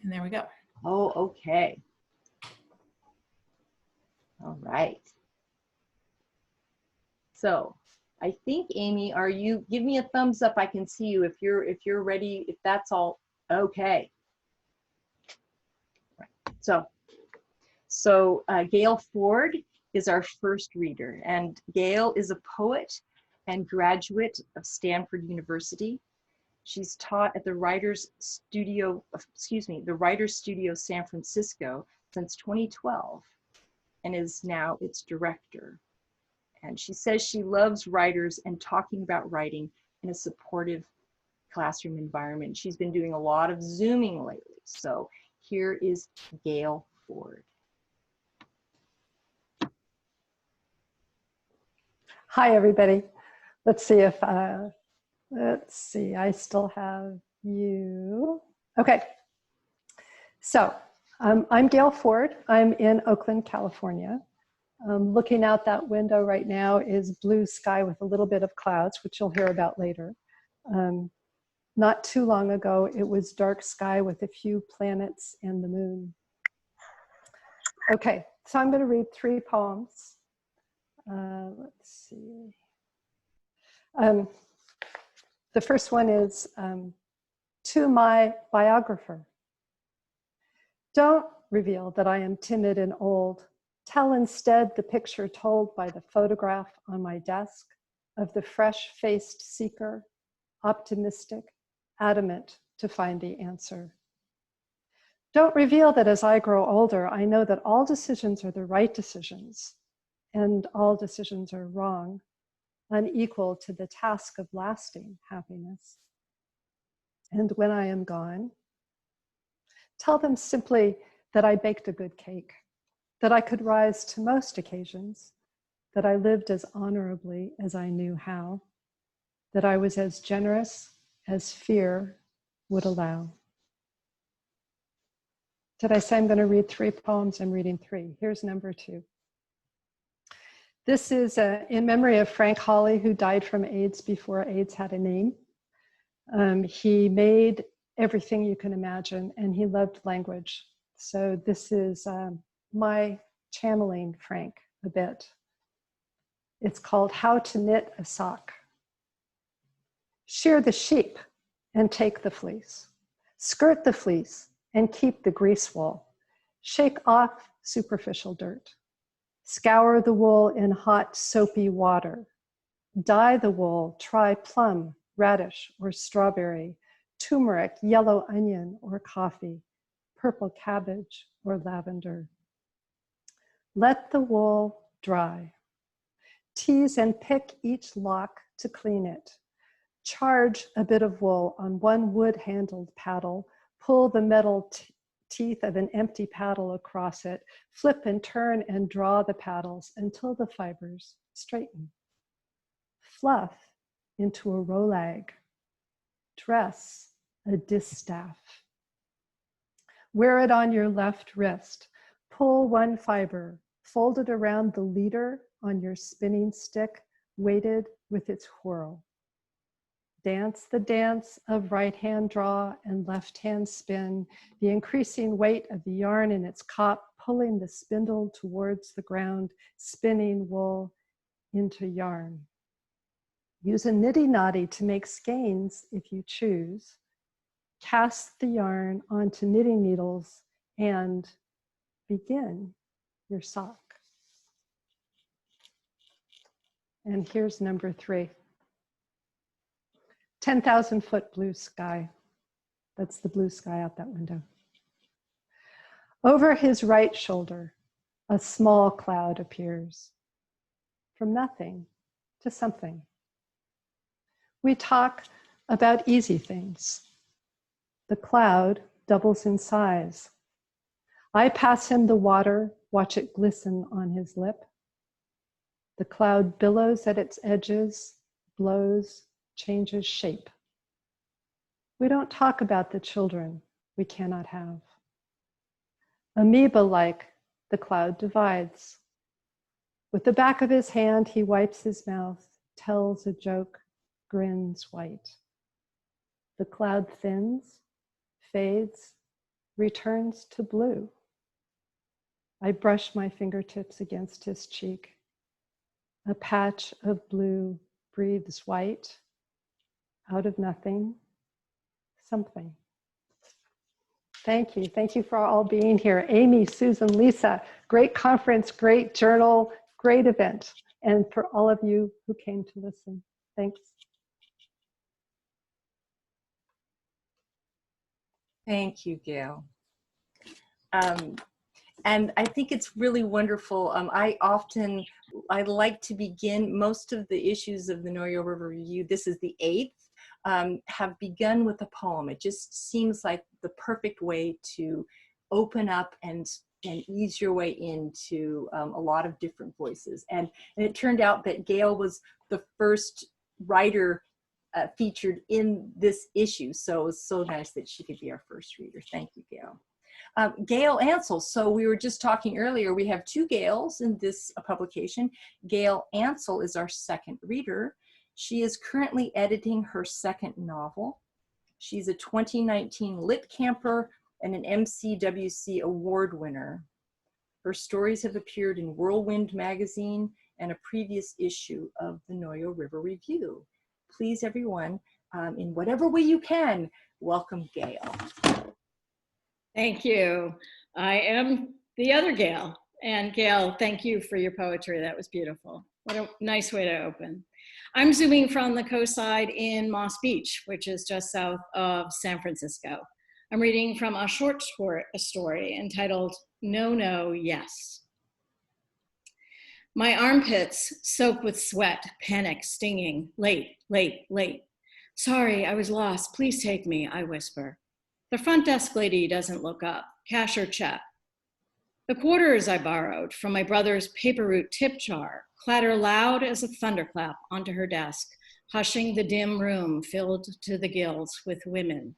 And there we go. Oh, okay. All right. So I think, Amy, are you, give me a thumbs up. I can see you if you're ready, if that's all okay. So Gale Ford is our first reader, and Gale is a poet and graduate of Stanford University. She's taught at the Writers Studio San Francisco since 2012 and is now its director. And she says she loves writers and talking about writing in a supportive classroom environment. She's been doing a lot of Zooming lately. So here is Gale Ford. Hi, everybody. Let's see if, I still have you. Okay. So I'm Gale Ford. I'm in Oakland, California. Looking out that window right now is blue sky with a little bit of clouds, which you'll hear about later. Not too long ago, it was dark sky with a few planets and the moon. Okay, so I'm going to read 3 poems. Let's see. The first one is to my biographer. Don't reveal that I am timid and old. Tell instead the picture told by the photograph on my desk of the fresh-faced seeker, optimistic, adamant to find the answer. Don't reveal that as I grow older, I know that all decisions are the right decisions and all decisions are wrong, unequal to the task of lasting happiness. And when I am gone, tell them simply that I baked a good cake, that I could rise to most occasions, that I lived as honorably as I knew how, that I was as generous as fear would allow. Did I say I'm going to read 3 poems? I'm reading 3. Here's number 2. This is in memory of Frank Hawley, who died from AIDS before AIDS had a name. He made everything you can imagine, and he loved language. So this is my channeling Frank a bit. It's called How to Knit a Sock. Shear the sheep and take the fleece. Skirt the fleece and keep the grease wool. Shake off superficial dirt. Scour the wool in hot, soapy water. Dye the wool, try plum, radish, or strawberry, turmeric, yellow onion, or coffee, purple cabbage, or lavender. Let the wool dry. Tease and pick each lock to clean it. Charge a bit of wool on one wood-handled paddle, pull the metal teeth of an empty paddle across it, flip and turn and draw the paddles until the fibers straighten. Fluff into a rolag. Dress a distaff. Wear it on your left wrist. Pull one fiber, fold it around the leader on your spinning stick, weighted with its whirl. Dance the dance of right hand draw and left hand spin, the increasing weight of the yarn in its cop, pulling the spindle towards the ground, spinning wool into yarn. Use a niddy-noddy to make skeins if you choose. Cast the yarn onto knitting needles and begin your sock. And here's number 3. 10,000-foot blue sky. That's the blue sky out that window. Over his right shoulder, a small cloud appears. From nothing to something. We talk about easy things. The cloud doubles in size. I pass him the water, watch it glisten on his lip. The cloud billows at its edges, blows, changes shape. We don't talk about the children we cannot have. Amoeba-like, the cloud divides. With the back of his hand, he wipes his mouth, tells a joke, grins white. The cloud thins, fades, returns to blue. I brush my fingertips against his cheek. A patch of blue breathes white. Out of nothing, something. Thank you. Thank you for all being here. Amy, Susan, Lisa, great conference, great journal, great event. And for all of you who came to listen, thanks. Thank you, Gale. And I think it's really wonderful. I like to begin most of the issues of the Noyo River Review. This is the 8th, have begun with a poem. It just seems like the perfect way to open up and ease your way into a lot of different voices. And it turned out that Gale was the first writer featured in this issue. So it was so nice that she could be our first reader. Thank you, Gale. Gale Ansell. So we were just talking earlier, we have 2 Gales in this publication. Gale Ansell is our second reader. She is currently editing her 2nd novel. She's a 2019 Lit Camper and an MCWC award winner. Her stories have appeared in Whirlwind magazine and a previous issue of the Noyo River Review. Please, everyone, in whatever way you can, welcome Gale. Thank you. I am the other Gale. And Gale, thank you for your poetry. That was beautiful. What a nice way to open. I'm zooming from the coastside in Moss Beach, which is just south of San Francisco. I'm reading from a short story entitled No, No, Yes. My armpits soak with sweat, panic, stinging, late, late, late. Sorry, I was lost. Please take me, I whisper. The front desk lady doesn't look up. Cash or check? The quarters I borrowed from my brother's paper route tip jar clatter loud as a thunderclap onto her desk, hushing the dim room filled to the gills with women.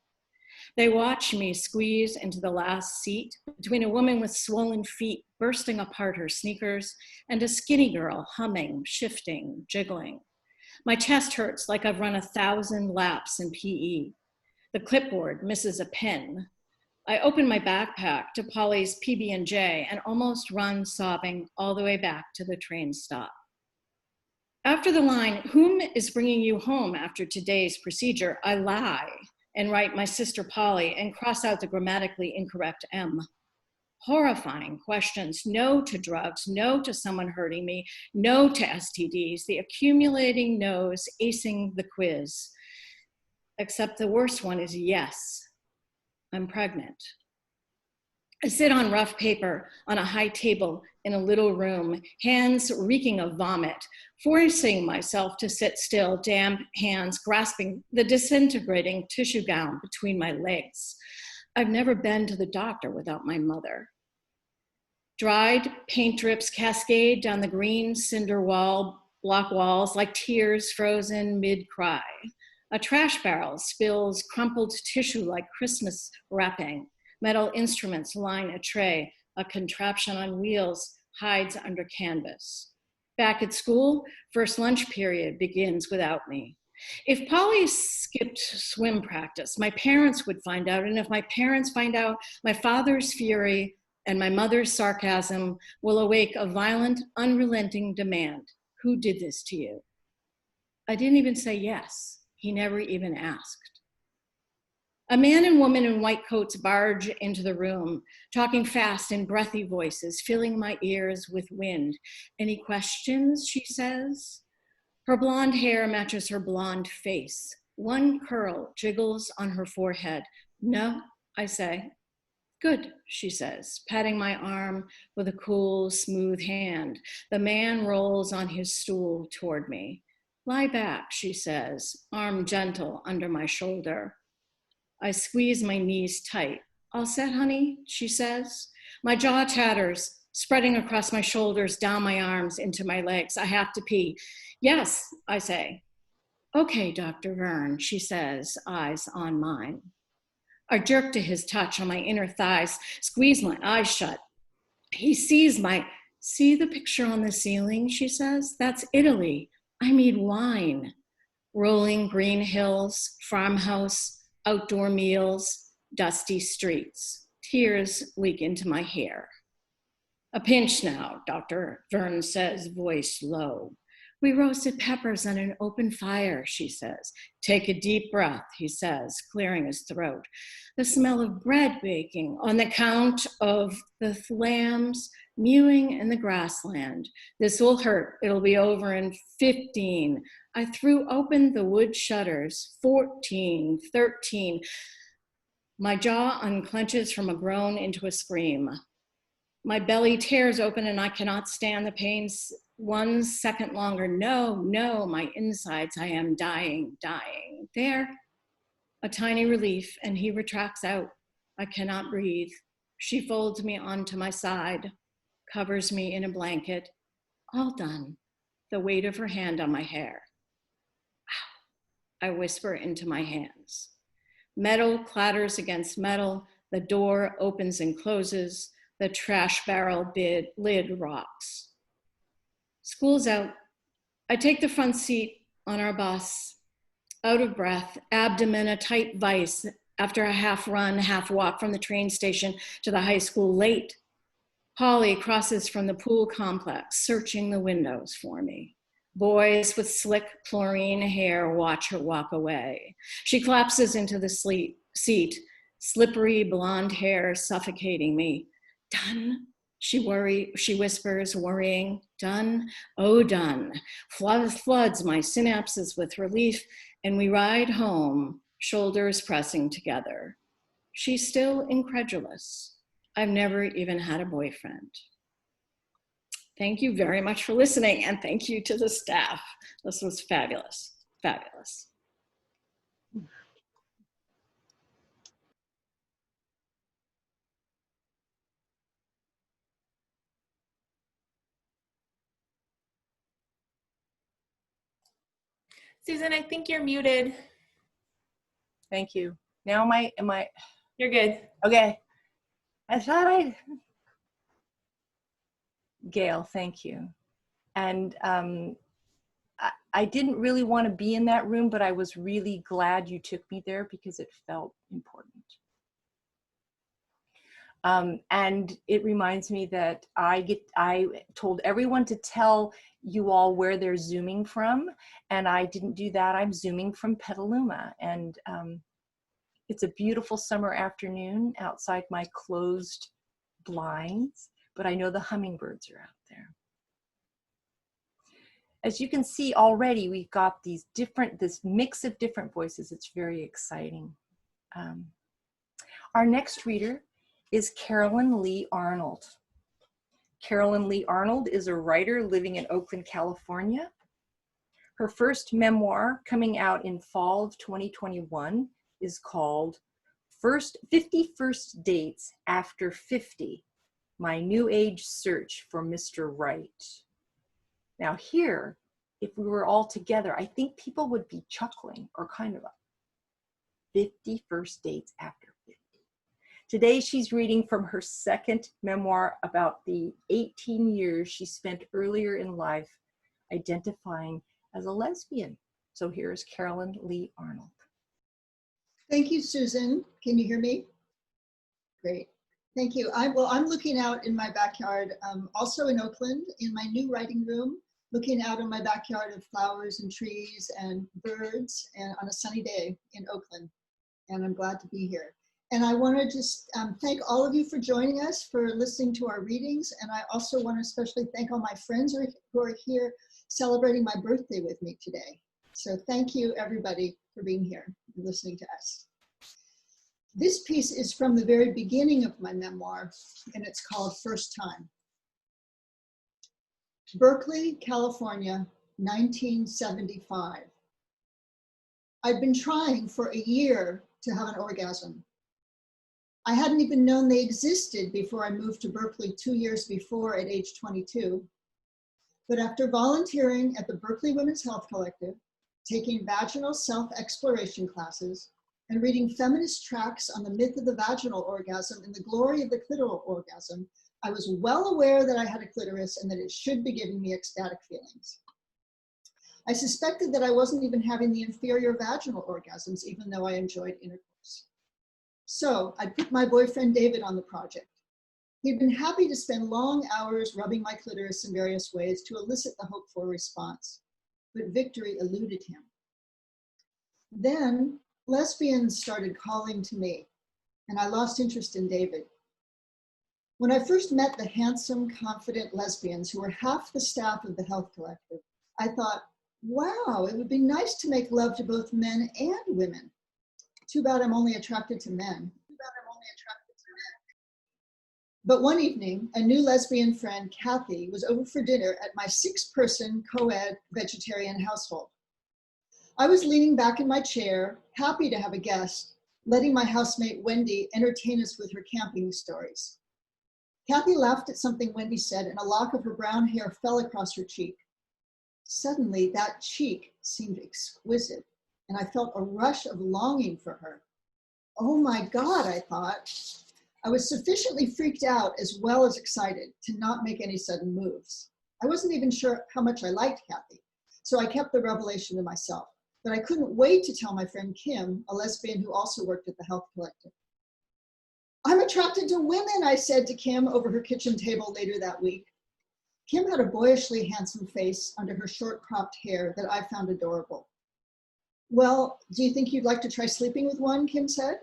They watch me squeeze into the last seat between a woman with swollen feet bursting apart her sneakers and a skinny girl humming, shifting, jiggling. My chest hurts like I've run 1,000 laps in PE. The clipboard misses a pen. I open my backpack to Polly's PB&J and almost run sobbing all the way back to the train stop. After the line, "Whom is bringing you home after today's procedure?" I lie and write my sister Polly and cross out the grammatically incorrect M. Horrifying questions. No to drugs, no to someone hurting me, no to STDs, the accumulating no's, acing the quiz. Except the worst one is yes, I'm pregnant. I sit on rough paper on a high table in a little room, hands reeking of vomit, forcing myself to sit still, damp hands grasping the disintegrating tissue gown between my legs. I've never been to the doctor without my mother. Dried paint drips cascade down the green cinder block walls like tears frozen mid-cry. A trash barrel spills crumpled tissue like Christmas wrapping. Metal instruments line a tray. A contraption on wheels hides under canvas. Back at school, first lunch period begins without me. If Polly skipped swim practice, my parents would find out, and if my parents find out, my father's fury and my mother's sarcasm will awake a violent, unrelenting demand. Who did this to you? I didn't even say yes. He never even asked. A man and woman in white coats barge into the room, talking fast in breathy voices, filling my ears with wind. Any questions, she says? Her blonde hair matches her blonde face. One curl jiggles on her forehead. No, I say. Good, she says, patting my arm with a cool, smooth hand. The man rolls on his stool toward me. Lie back, she says, arm gentle under my shoulder. I squeeze my knees tight. All set, honey, she says. My jaw chatters, spreading across my shoulders, down my arms, into my legs. I have to pee. Yes, I say. Okay, Dr. Verne, she says, eyes on mine. I jerk to his touch on my inner thighs, squeeze my eyes shut. He sees see the picture on the ceiling, she says? That's Italy. I need wine. Rolling green hills, farmhouse, outdoor meals, dusty streets. Tears leak into my hair. A pinch now, Dr. Vern says, voice low. We roasted peppers on an open fire, she says. Take a deep breath, he says, clearing his throat. The smell of bread baking on the count of the lambs mewing in the grassland. This will hurt. It'll be over in 15. I threw open the wood shutters. 14, 13. My jaw unclenches from a groan into a scream. My belly tears open and I cannot stand the pains 1 second longer. No, no, my insides, I am dying, dying. There, a tiny relief, and he retracts out. I cannot breathe. She folds me onto my side, covers me in a blanket. All done. The weight of her hand on my hair. Ow, I whisper into my hands. Metal clatters against metal. The door opens and closes. The trash barrel lid rocks. School's out. I take the front seat on our bus, out of breath, abdomen a tight vice after a half run, half walk from the train station to the high school late. Polly crosses from the pool complex, searching the windows for me. Boys with slick chlorine hair watch her walk away. She collapses into the seat, slippery blonde hair suffocating me. Done, she whispers, worrying. Done, oh done. Floods my synapses with relief, and we ride home, shoulders pressing together. She's still incredulous. I've never even had a boyfriend. Thank you very much for listening, and thank you to the staff. This was fabulous, fabulous. Susan, I think you're muted. Thank you. Now am I? You're good. Okay. I thought Gale, thank you. And I didn't really want to be in that room, but I was really glad you took me there because it felt important. And it reminds me that I told everyone to tell you all where they're Zooming from, and I didn't do that. I'm Zooming from Petaluma, and it's a beautiful summer afternoon outside my closed blinds, but I know the hummingbirds are out there. As you can see already, we've got this mix of different voices. It's very exciting. Our next reader is Carolyn Lee Arnold. Carolyn Lee Arnold is a writer living in Oakland, California. Her first memoir, coming out in fall of 2021, is called 50 First Dates After 50, My New Age Search for Mr. Right. Now here, if we were all together, I think people would be chuckling or kind of 50 First Dates After 50. Today, she's reading from her second memoir about the 18 years she spent earlier in life identifying as a lesbian. So here's Carolyn Lee Arnold. Thank you, Susan. Can you hear me? Great. Thank you. I'm looking out in my backyard, also in Oakland, in my new writing room, looking out in my backyard of flowers and trees and birds, and on a sunny day in Oakland. And I'm glad to be here. And I want to just thank all of you for joining us, for listening to our readings. And I also want to especially thank all my friends who are here celebrating my birthday with me today. So thank you, everybody, for being here and listening to us. This piece is from the very beginning of my memoir, and it's called First Time. Berkeley, California, 1975. I'd been trying for a year to have an orgasm. I hadn't even known they existed before I moved to Berkeley 2 years before at age 22. But after volunteering at the Berkeley Women's Health Collective, taking vaginal self-exploration classes, and reading feminist tracts on the myth of the vaginal orgasm and the glory of the clitoral orgasm, I was well aware that I had a clitoris and that it should be giving me ecstatic feelings. I suspected that I wasn't even having the inferior vaginal orgasms, even though I enjoyed intercourse. So I put my boyfriend David on the project. He'd been happy to spend long hours rubbing my clitoris in various ways to elicit the hoped-for response, but victory eluded him. Then lesbians started calling to me, and I lost interest in David. When I first met the handsome, confident lesbians who were half the staff of the Health Collective, I thought, wow, it would be nice to make love to both men and women. Too bad I'm only attracted to men. But one evening, a new lesbian friend, Kathy, was over for dinner at my 6-person co-ed vegetarian household. I was leaning back in my chair, happy to have a guest, letting my housemate Wendy entertain us with her camping stories. Kathy laughed at something Wendy said, and a lock of her brown hair fell across her cheek. Suddenly, that cheek seemed exquisite, and I felt a rush of longing for her. Oh my God, I thought. I was sufficiently freaked out as well as excited to not make any sudden moves. I wasn't even sure how much I liked Kathy, so I kept the revelation to myself. But I couldn't wait to tell my friend Kim, a lesbian who also worked at the Health Collective. I'm attracted to women, I said to Kim over her kitchen table later that week. Kim had a boyishly handsome face under her short cropped hair that I found adorable. Well, do you think you'd like to try sleeping with one, Kim said.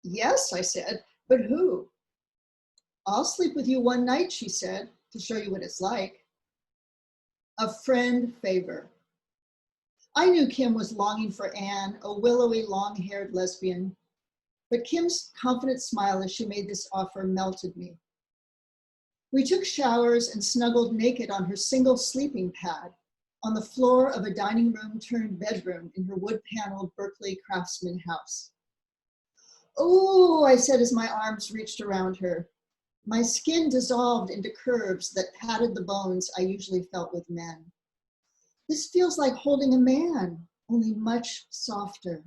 Yes, I said, but who? I'll sleep with you one night, she said, to show you what it's like. A friend favor. I knew Kim was longing for Anne, a willowy, long-haired lesbian, but Kim's confident smile as she made this offer melted me. We took showers and snuggled naked on her single sleeping pad on the floor of a dining room turned bedroom in her wood-paneled Berkeley craftsman house. Oh, I said as my arms reached around her. My skin dissolved into curves that patted the bones I usually felt with men. This feels like holding a man, only much softer.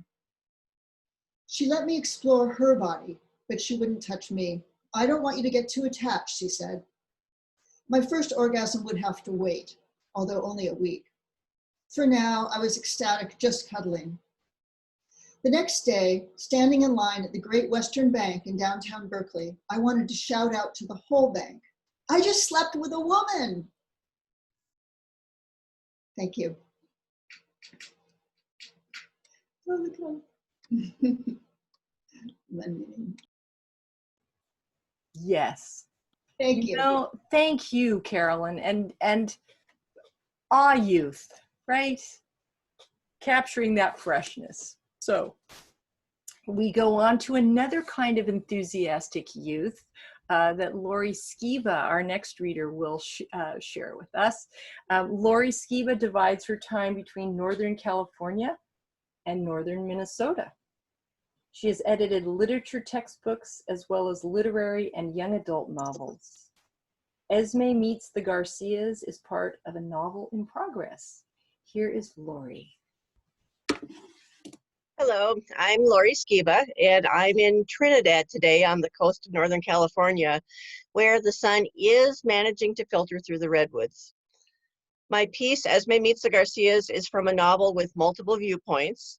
She let me explore her body, but she wouldn't touch me. I don't want you to get too attached, she said. My first orgasm would have to wait, although only a week. For now, I was ecstatic just cuddling. The next day, standing in line at the Great Western Bank in downtown Berkeley, I wanted to shout out to the whole bank, I just slept with a woman. Thank you. Oh, look at Yes. Thank you. No, thank you, Carolyn, and awe youth, right? Capturing that freshness. So we go on to another kind of enthusiastic youth that Lorie Skiba, our next reader, will share with us. Lorie Skiba divides her time between Northern California and Northern Minnesota. She has edited literature textbooks as well as literary and young adult novels. Esme Meets the Garcias is part of a novel in progress. Here is Lorie. Hello, I'm Lorie Skiba, and I'm in Trinidad today on the coast of Northern California, where the sun is managing to filter through the redwoods. My piece, Esme Meets the Garcias, is from a novel with multiple viewpoints.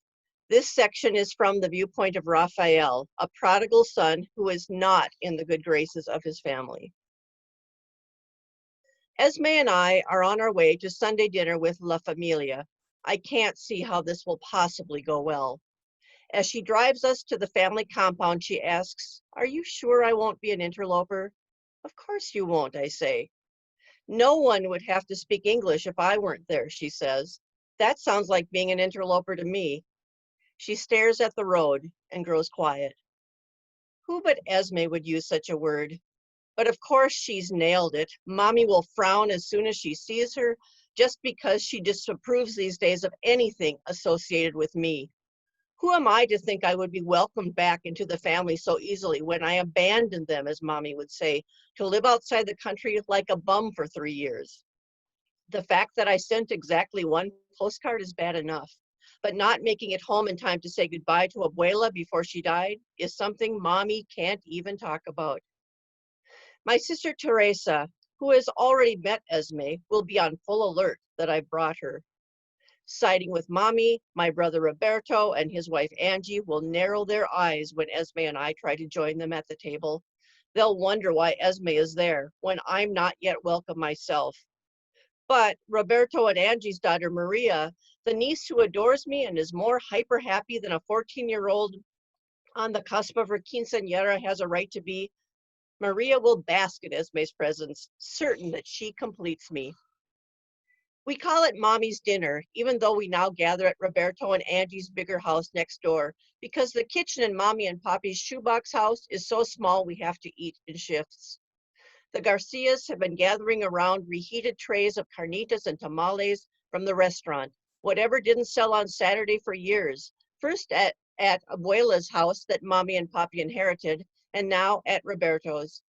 This section is from the viewpoint of Raphael, a prodigal son who is not in the good graces of his family. Esme and I are on our way to Sunday dinner with La Familia. I can't see how this will possibly go well. As she drives us to the family compound, she asks, "Are you sure I won't be an interloper?" "Of course you won't," I say. "No one would have to speak English if I weren't there," she says. "That sounds like being an interloper to me." She stares at the road and grows quiet. Who but Esme would use such a word? But of course she's nailed it. Mommy will frown as soon as she sees her, just because she disapproves these days of anything associated with me. Who am I to think I would be welcomed back into the family so easily when I abandoned them, as Mommy would say, to live outside the country like a bum for 3 years? The fact that I sent exactly one postcard is bad enough, but not making it home in time to say goodbye to Abuela before she died is something Mommy can't even talk about. My sister Teresa, who has already met Esme, will be on full alert that I brought her. Siding with Mommy, my brother Roberto and his wife Angie will narrow their eyes when Esme and I try to join them at the table. They'll wonder why Esme is there when I'm not yet welcome myself. But Roberto and Angie's daughter Maria, the niece who adores me and is more hyper happy than a 14-year-old on the cusp of her quinceañera has a right to be, Maria will bask in Esme's presence, certain that she completes me. We call it Mommy's dinner, even though we now gather at Roberto and Angie's bigger house next door, because the kitchen in Mommy and Papi's shoebox house is so small we have to eat in shifts. The Garcias have been gathering around reheated trays of carnitas and tamales from the restaurant, whatever didn't sell on Saturday for years, first at Abuela's house that Mommy and Papi inherited, and now at Roberto's.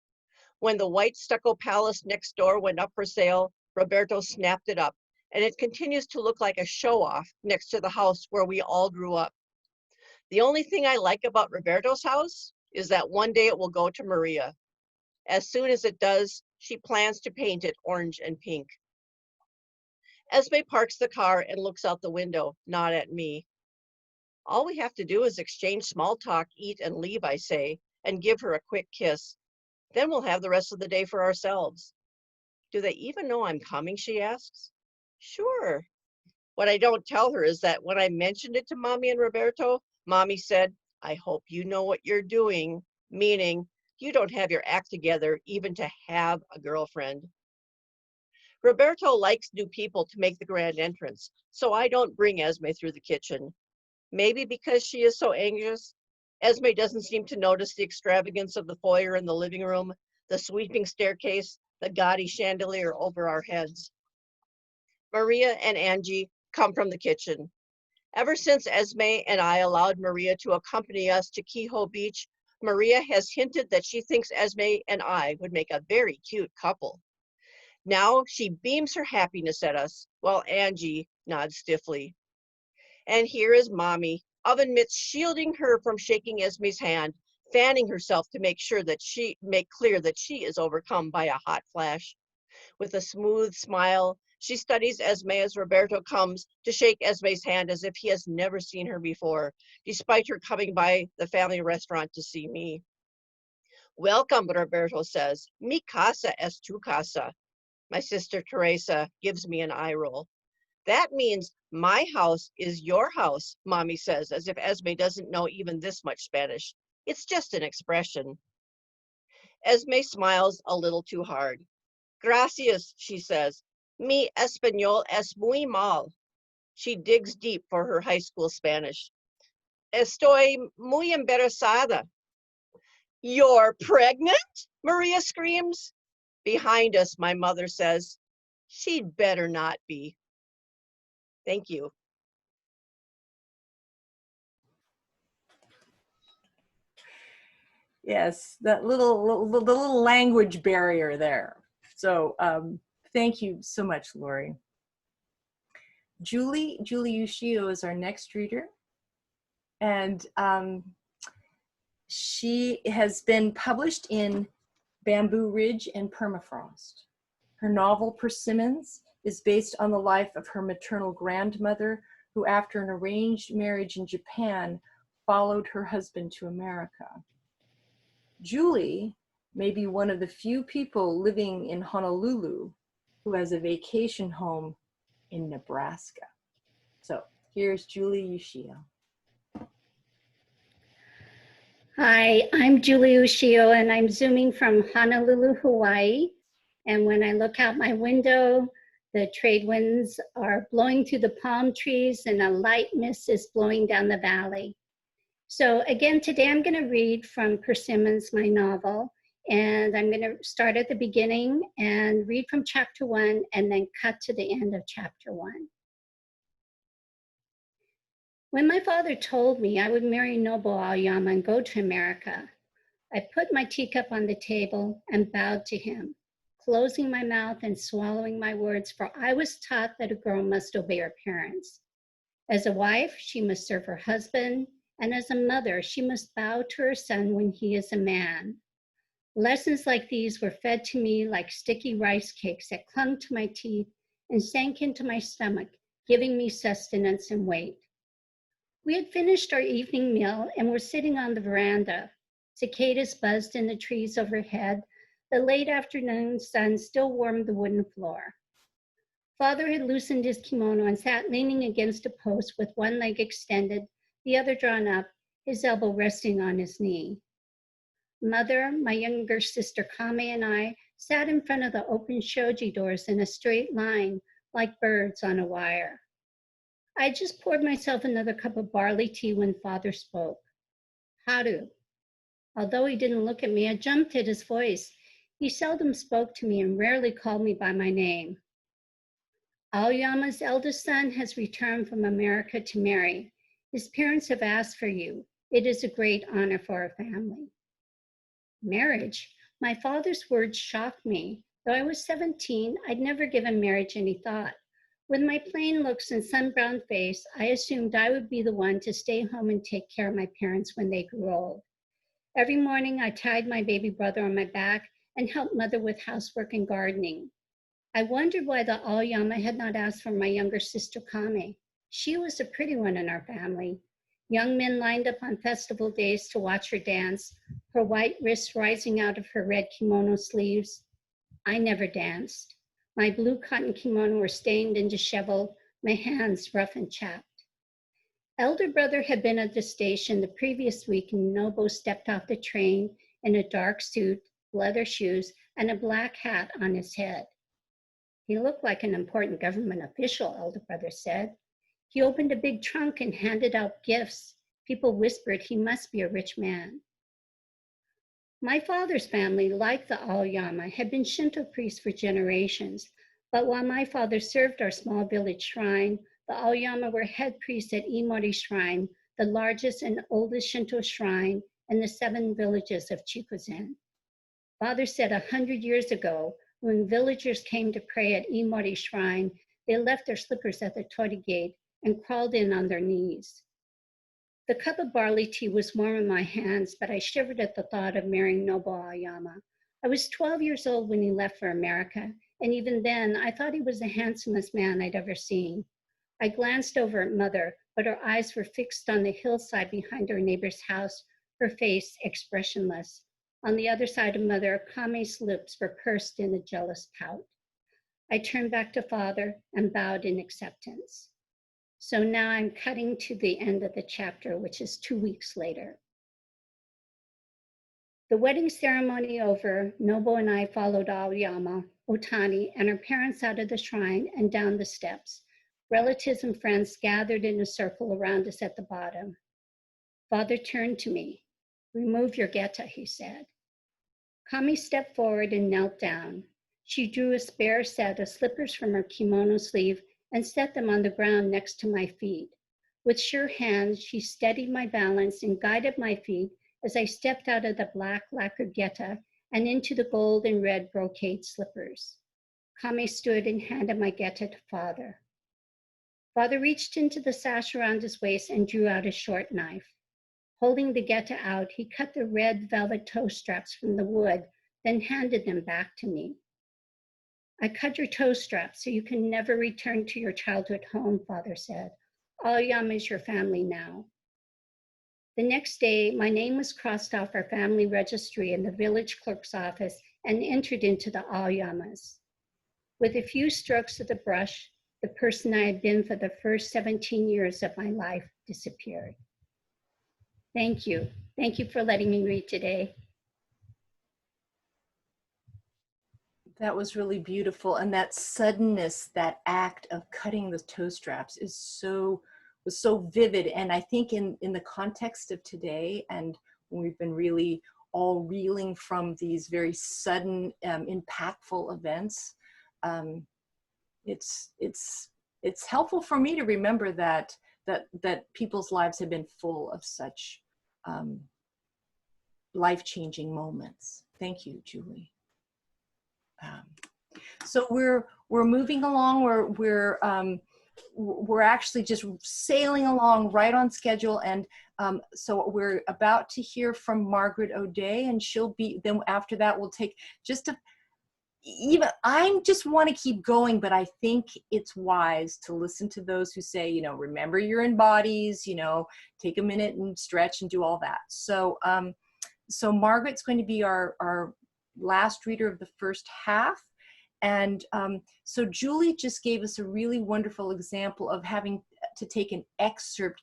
When the white stucco palace next door went up for sale, Roberto snapped it up, and it continues to look like a show-off next to the house where we all grew up. The only thing I like about Roberto's house is that one day it will go to Maria. As soon as it does, she plans to paint it orange and pink. Esme parks the car and looks out the window, not at me. All we have to do is exchange small talk, eat, and leave, I say, and give her a quick kiss. Then we'll have the rest of the day for ourselves. Do they even know I'm coming, she asks. Sure. What I don't tell her is that when I mentioned it to Mommy and Roberto, Mommy said, I hope you know what you're doing, meaning you don't have your act together even to have a girlfriend. Roberto likes new people to make the grand entrance, so I don't bring Esme through the kitchen. Maybe because she is so anxious, Esme doesn't seem to notice the extravagance of the foyer and the living room, the sweeping staircase, the gaudy chandelier over our heads. Maria and Angie come from the kitchen. Ever since Esme and I allowed Maria to accompany us to Kehoe Beach, Maria has hinted that she thinks Esme and I would make a very cute couple. Now she beams her happiness at us, while Angie nods stiffly. And here is Mommy, oven mitts shielding her from shaking Esme's hand, fanning herself to make clear that she is overcome by a hot flash. With a smooth smile, she studies Esme as Roberto comes to shake Esme's hand as if he has never seen her before, despite her coming by the family restaurant to see me. Welcome, Roberto says. Mi casa es tu casa. My sister Teresa gives me an eye roll. That means my house is your house, Mommy says, as if Esme doesn't know even this much Spanish. It's just an expression. Esme smiles a little too hard. Gracias, she says. Mi español es muy mal. She digs deep for her high school Spanish. Estoy muy embarazada. You're pregnant? Maria screams. Behind us, my mother says. She'd better not be. Thank you. Yes, that the little language barrier there. So thank you so much, Lorie. Julie Ushio is our next reader. And she has been published in Bamboo Ridge and Permafrost. Her novel, Persimmons, is based on the life of her maternal grandmother, who after an arranged marriage in Japan, followed her husband to America. Julie may be one of the few people living in Honolulu who has a vacation home in Nebraska. So here's Julie Ushio. Hi, I'm Julie Ushio, and I'm zooming from Honolulu, Hawaii. And when I look out my window, the trade winds are blowing through the palm trees and a light mist is blowing down the valley. So again, today I'm going to read from Persimmons, my novel, and I'm going to start at the beginning and read from chapter 1 and then cut to the end of chapter 1. When my father told me I would marry Nobuo Aoyama and go to America, I put my teacup on the table and bowed to him, closing my mouth and swallowing my words, for I was taught that a girl must obey her parents. As a wife, she must serve her husband, and as a mother, she must bow to her son when he is a man. Lessons like these were fed to me like sticky rice cakes that clung to my teeth and sank into my stomach giving me sustenance and weight. We had finished our evening meal and were sitting on the veranda. Cicadas buzzed in the trees overhead. The late afternoon sun still warmed the wooden floor. Father had loosened his kimono and sat leaning against a post with one leg extended, the other drawn up, his elbow resting on his knee. Mother, my younger sister Kame, and I sat in front of the open shoji doors in a straight line, like birds on a wire. I had just poured myself another cup of barley tea when Father spoke. Haru. Although he didn't look at me, I jumped at his voice. He seldom spoke to me and rarely called me by my name. Aoyama's eldest son has returned from America to marry. His parents have asked for you. It is a great honor for our family. Marriage? My father's words shocked me. Though I was 17, I'd never given marriage any thought. With my plain looks and sun-browned face, I assumed I would be the one to stay home and take care of my parents when they grew old. Every morning, I tied my baby brother on my back and helped Mother with housework and gardening. I wondered why the Aoyama had not asked for my younger sister Kame. She was a pretty one in our family. Young men lined up on festival days to watch her dance, her white wrists rising out of her red kimono sleeves. I never danced. My blue cotton kimono were stained and disheveled, my hands rough and chapped. Elder brother had been at the station the previous week, and Nobo stepped off the train in a dark suit, leather shoes, and a black hat on his head. He looked like an important government official, elder brother said. He opened a big trunk and handed out gifts. People whispered he must be a rich man. My father's family, like the Aoyama, had been Shinto priests for generations, but while my father served our small village shrine, the Aoyama were head priests at Imori Shrine, the largest and oldest Shinto shrine in the 7 villages of Chikuzen. Father said 100 years ago, when villagers came to pray at Imori Shrine, they left their slippers at the torii gate and crawled in on their knees. The cup of barley tea was warm in my hands, but I shivered at the thought of marrying Nobu Aoyama. I was 12 years old when he left for America, and even then, I thought he was the handsomest man I'd ever seen. I glanced over at Mother, but her eyes were fixed on the hillside behind her neighbor's house, her face expressionless. On the other side of Mother, Kame's lips were pursed in a jealous pout. I turned back to Father and bowed in acceptance. So now I'm cutting to the end of the chapter, which is 2 weeks later. The wedding ceremony over, Nobu and I followed Aoyama, Otani, and her parents out of the shrine and down the steps. Relatives and friends gathered in a circle around us at the bottom. Father turned to me. "Remove your geta," he said. Kami stepped forward and knelt down. She drew a spare set of slippers from her kimono sleeve and set them on the ground next to my feet. With sure hands, she steadied my balance and guided my feet as I stepped out of the black lacquer geta and into the gold and red brocade slippers. Kami stood and handed my geta to Father. Father reached into the sash around his waist and drew out a short knife. Holding the geta out, he cut the red velvet toe straps from the wood, then handed them back to me. "I cut your toe straps so you can never return to your childhood home," Father said. "Aoyama is your family now." The next day, my name was crossed off our family registry in the village clerk's office and entered into the Aoyamas. With a few strokes of the brush, the person I had been for the first 17 years of my life disappeared. Thank you. Thank you for letting me read today. That was really beautiful. And that suddenness, that act of cutting the toe straps was so vivid. And I think in the context of today, and when we've been really all reeling from these very sudden, impactful events, it's helpful for me to remember that people's lives have been full of such life-changing moments. Thank you, Julie. So we're moving along. We're actually just sailing along right on schedule, and so we're about to hear from Margaret O'Day, and she'll be. Then after that, we'll take just even I just want to keep going, but I think it's wise to listen to those who say, you know, remember you're in bodies, you know, take a minute and stretch and do all that. So, so Margaret's going to be our last reader of the first half. And so Julie just gave us a really wonderful example of having to take an excerpt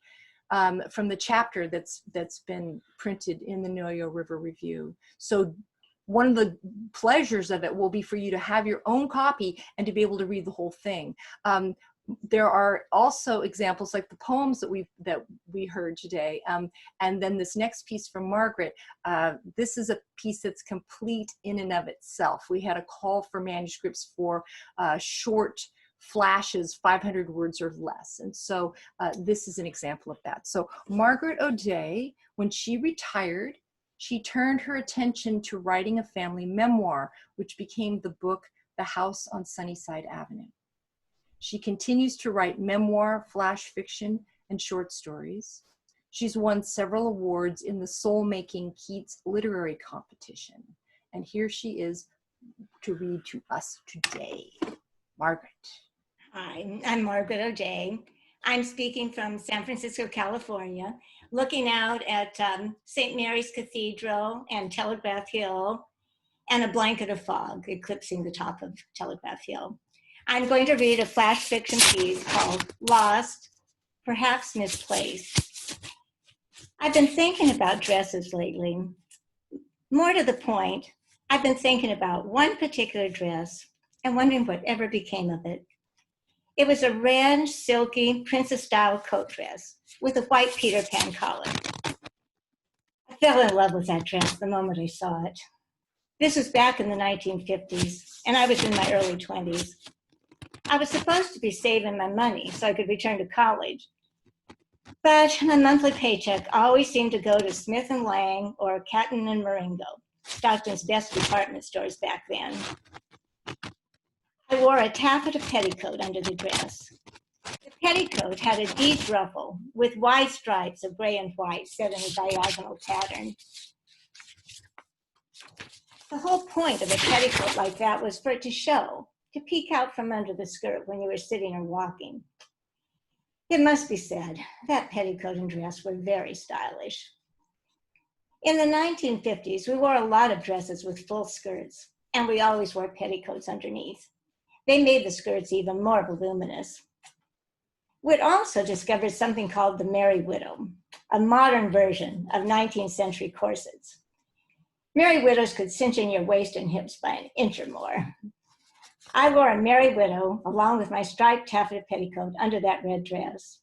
from the chapter that's been printed in the Noyo River Review. So one of the pleasures of it will be for you to have your own copy and to be able to read the whole thing. There are also examples like the poems that we heard today, and then this next piece from Margaret. This is a piece that's complete in and of itself. We had a call for manuscripts for short flashes, 500 words or less, and so this is an example of that. So Margaret O'Day, when she retired, she turned her attention to writing a family memoir, which became the book The House on Sunnyside Avenue. She continues to write memoir, flash fiction, and short stories. She's won several awards in the Soul-Making Keats Literary Competition. And here she is to read to us today. Margaret. Hi, I'm Margaret O'Day. I'm speaking from San Francisco, California, looking out at St. Mary's Cathedral and Telegraph Hill and a blanket of fog eclipsing the top of Telegraph Hill. I'm going to read a flash fiction piece called Lost, Perhaps Misplaced. I've been thinking about dresses lately. More to the point, I've been thinking about one particular dress and wondering whatever became of it. It was a red, silky, princess-style coat dress with a white Peter Pan collar. I fell in love with that dress the moment I saw it. This was back in the 1950s, and I was in my early 20s. I was supposed to be saving my money so I could return to college, but my monthly paycheck always seemed to go to Smith & Lang or Catton and Marengo, Stockton's best department stores back then. I wore a taffeta petticoat under the dress. The petticoat had a deep ruffle with wide stripes of gray and white set in a diagonal pattern. The whole point of a petticoat like that was for it to show, to peek out from under the skirt when you were sitting or walking. It must be said, that petticoat and dress were very stylish. In the 1950s, we wore a lot of dresses with full skirts, and we always wore petticoats underneath. They made the skirts even more voluminous. We'd also discovered something called the Merry Widow, a modern version of 19th century corsets. Merry Widows could cinch in your waist and hips by an inch or more. I wore a Merry Widow along with my striped taffeta petticoat under that red dress.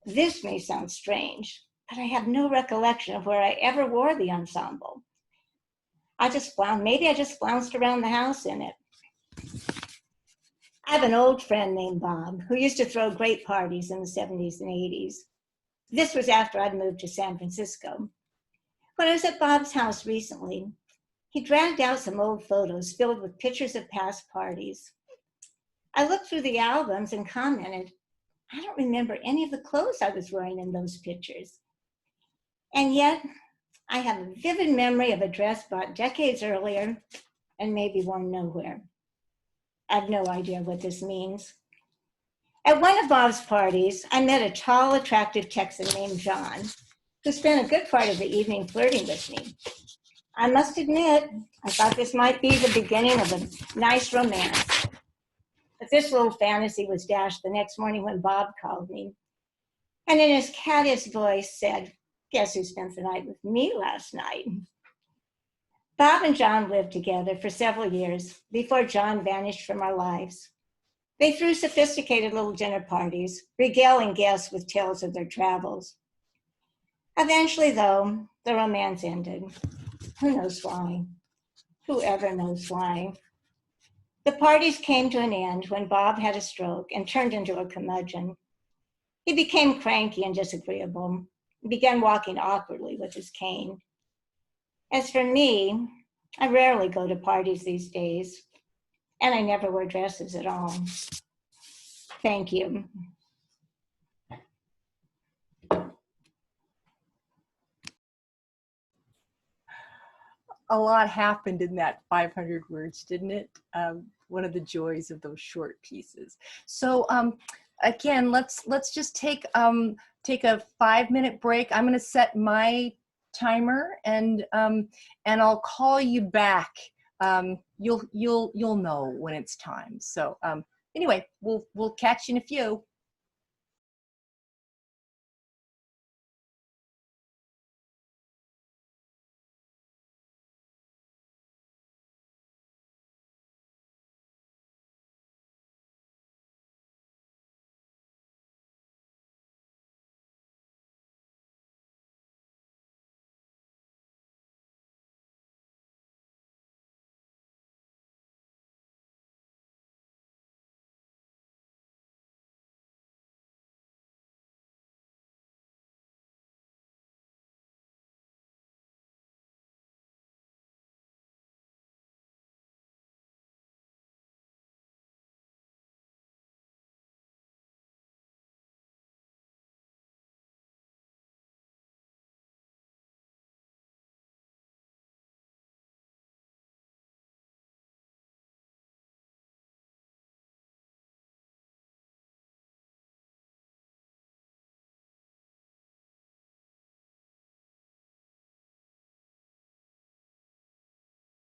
This may sound strange, but I have no recollection of where I ever wore the ensemble. Maybe I just flounced around the house in it. I have an old friend named Bob who used to throw great parties in the 70s and 80s. This was after I'd moved to San Francisco. When I was at Bob's house recently, he dragged out some old photos filled with pictures of past parties. I looked through the albums and commented, I don't remember any of the clothes I was wearing in those pictures. And yet, I have a vivid memory of a dress bought decades earlier and maybe worn nowhere. I have no idea what this means. At one of Bob's parties, I met a tall, attractive Texan named John, who spent a good part of the evening flirting with me. I must admit, I thought this might be the beginning of a nice romance. But this little fantasy was dashed the next morning when Bob called me, and in his cattish voice said, "Guess who spent the night with me last night?" Bob and John lived together for several years before John vanished from our lives. They threw sophisticated little dinner parties, regaling guests with tales of their travels. Eventually, though, the romance ended. Who knows why? Whoever knows why? The parties came to an end when Bob had a stroke and turned into a curmudgeon. He became cranky and disagreeable. He began walking awkwardly with his cane. As for me, I rarely go to parties these days, and I never wear dresses at all. Thank you. a lot happened in that 500 words, didn't it? One of the joys of those short pieces. So again, let's just take a 5-minute break. I'm going to set my timer, and I'll call you back. You'll know when it's time. So anyway, we'll catch you in a few.